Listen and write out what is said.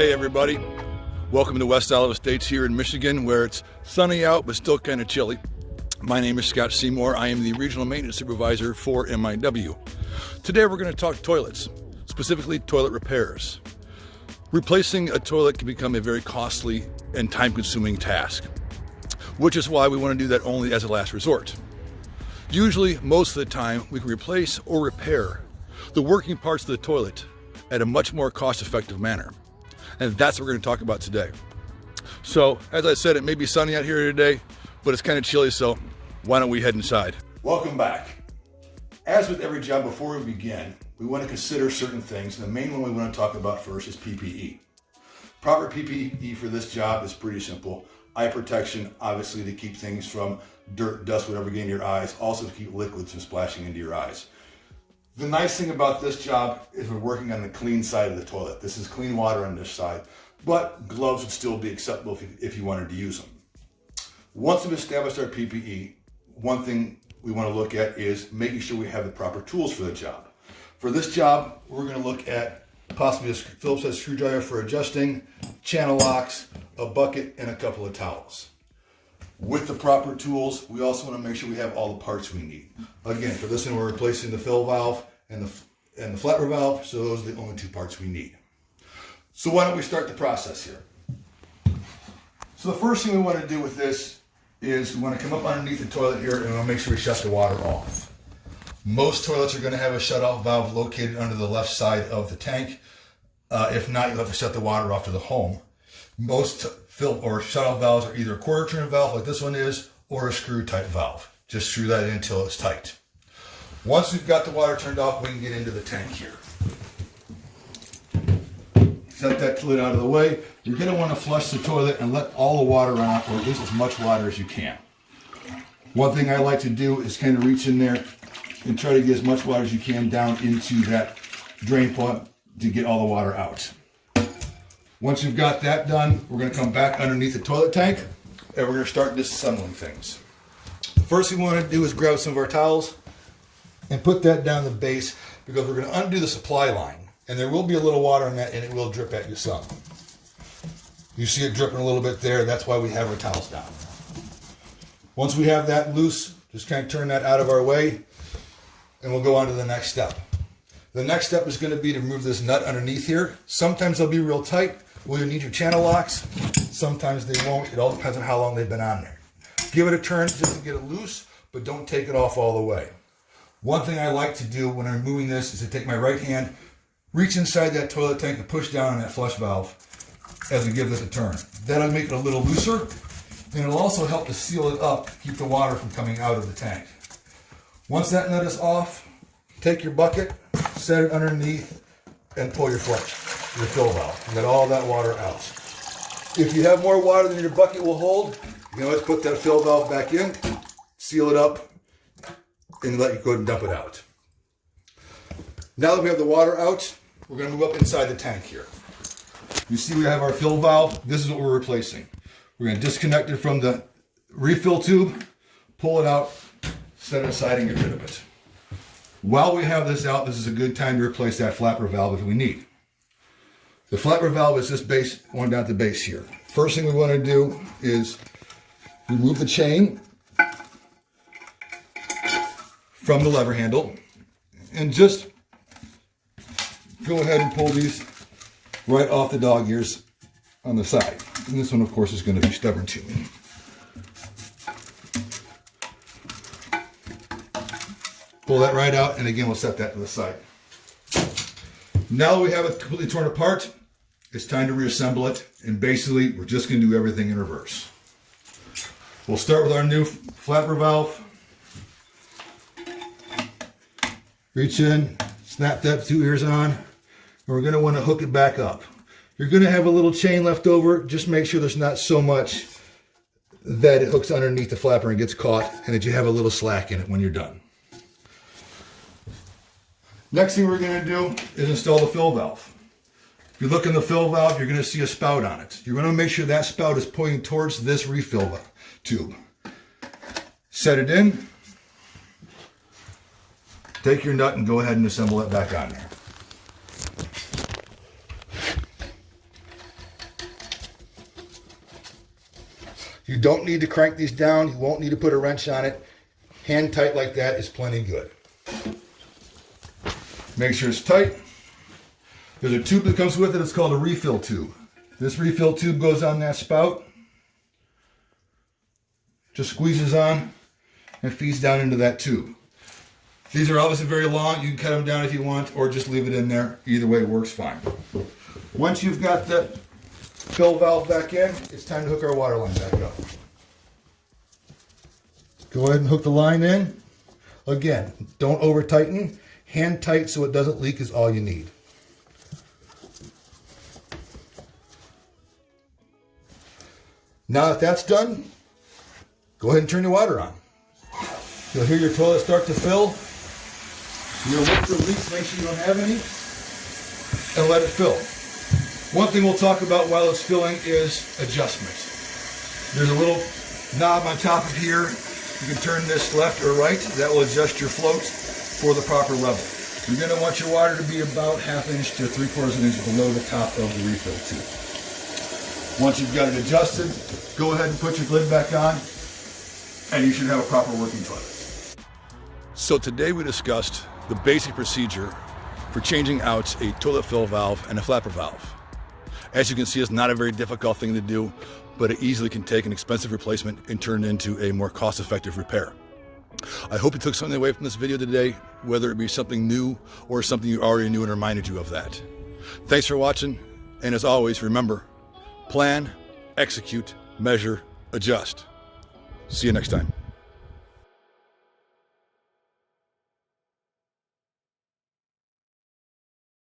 Hey everybody, welcome to West Olive Estates here in Michigan, where it's sunny out but still kind of chilly. My name is Scott Seymour. I am the Regional Maintenance Supervisor for MIW. Today we're going to talk toilets, specifically toilet repairs. Replacing a toilet can become a very costly and time-consuming task, which is why we want to do that only as a last resort. Usually, most of the time, we can replace or repair the working parts of the toilet at a much more cost-effective manner. And that's what we're going to talk about today. So, as I said, it may be sunny out here today, but it's kind of chilly, so why don't we head inside? Welcome back. As with every job, before we begin, we want to consider certain things. The main one we want to talk about first is PPE. Proper PPE for this job is pretty simple. Eye protection, obviously, to keep things from dirt, dust, whatever getting in your eyes. Also to keep liquids from splashing into your eyes. The nice thing about this job is we're working on the clean side of the toilet. This is clean water on this side, but gloves would still be acceptable if you wanted to use them. Once we've established our PPE, one thing we want to look at is making sure we have the proper tools for the job. For this job, we're going to look at possibly a Phillips head screwdriver for adjusting, channel locks, a bucket, and a couple of towels. With the proper tools, we also want to make sure we have all the parts we need. Again, for this one, we're replacing the fill valve and the flapper valve, so those are the only two parts we need. So why don't we start the process here? So the first thing we want to do with this is we want to come up underneath the toilet here and we want to make sure we shut the water off. Most toilets are going to have a shut-off valve located under the left side of the tank. If not, you'll have to shut the water off to the home. Most fill or shut-off valves are either a quarter turn valve like this one is, or a screw type valve. Just screw that in until it's tight. Once we've got the water turned off, we can get into the tank here. Set that lid out of the way. You're going to want to flush the toilet and let all the water run out, or at least as much water as you can. One thing I like to do is kind of reach in there and try to get as much water as you can down into that drain point to get all the water out. Once you've got that done, we're going to come back underneath the toilet tank and we're going to start disassembling things. The first thing we want to do is grab some of our towels and put that down the base, because we're going to undo the supply line. And there will be a little water in that and it will drip at you some. You see it dripping a little bit there, that's why we have our towels down. Once we have that loose, just kind of turn that out of our way and we'll go on to the next step. The next step is going to be to remove this nut underneath here. Sometimes they'll be real tight. Will you need your channel locks? Sometimes they won't. It all depends on how long they've been on there. Give it a turn just to get it loose, but don't take it off all the way. One thing I like to do when I'm removing this is to take my right hand, reach inside that toilet tank and push down on that flush valve as we give this a turn. That'll make it a little looser, and it'll also help to seal it up, keep the water from coming out of the tank. Once that nut is off, take your bucket, set it underneath, and pull your fill valve, and get all that water out. If you have more water than your bucket will hold, you can always put that fill valve back in, seal it up, and let you go ahead and dump it out. Now that we have the water out, we're going to move up inside the tank here. You see we have our fill valve. This is what we're replacing. We're going to disconnect it from the refill tube, pull it out, set it aside, and get rid of it. While we have this out, this is a good time to replace that flapper valve if we need. The flapper valve is this base, going down at the base here. First thing we want to do is remove the chain from the lever handle and just go ahead and pull these right off the dog ears on the side. And this one, of course, is going to be stubborn to me. Pull that right out, and again, we'll set that to the side. Now that we have it completely torn apart, it's time to reassemble it, and basically, we're just going to do everything in reverse. We'll start with our new flapper valve. Reach in, snap that 2 ears on, and we're going to want to hook it back up. You're going to have a little chain left over. Just make sure there's not so much that it hooks underneath the flapper and gets caught, and that you have a little slack in it when you're done. Next thing we're going to do is install the fill valve. If you look in the fill valve, you're going to see a spout on it. You're going to make sure that spout is pointing towards this refill tube. Set it in. Take your nut and go ahead and assemble it back on there. You don't need to crank these down. You won't need to put a wrench on it. Hand tight like that is plenty good. Make sure it's tight. There's a tube that comes with it. It's called a refill tube. This refill tube goes on that spout. Just squeezes on and feeds down into that tube. These are obviously very long. You can cut them down if you want, or just leave it in there. Either way works fine. Once you've got the fill valve back in, it's time to hook our water line back up. Go ahead and hook the line in. Again, don't over tighten. Hand tight so it doesn't leak is all you need. Now that that's done, go ahead and turn your water on. You'll hear your toilet start to fill. You'll look for leaks, make sure you don't have any, and let it fill. One thing we'll talk about while it's filling is adjustments. There's a little knob on top of here. You can turn this left or right. That will adjust your floats for the proper level. You're going to want your water to be about 1/2 inch to 3/4 inch below the top of the refill tube. Once you've got it adjusted, go ahead and put your lid back on, and you should have a proper working toilet. So today we discussed the basic procedure for changing out a toilet fill valve and a flapper valve. As you can see, it's not a very difficult thing to do, but it easily can take an expensive replacement and turn it into a more cost-effective repair. I hope you took something away from this video today, whether it be something new or something you already knew and reminded you of that. Thanks for watching, and as always, remember, plan, execute, measure, adjust. See you next time.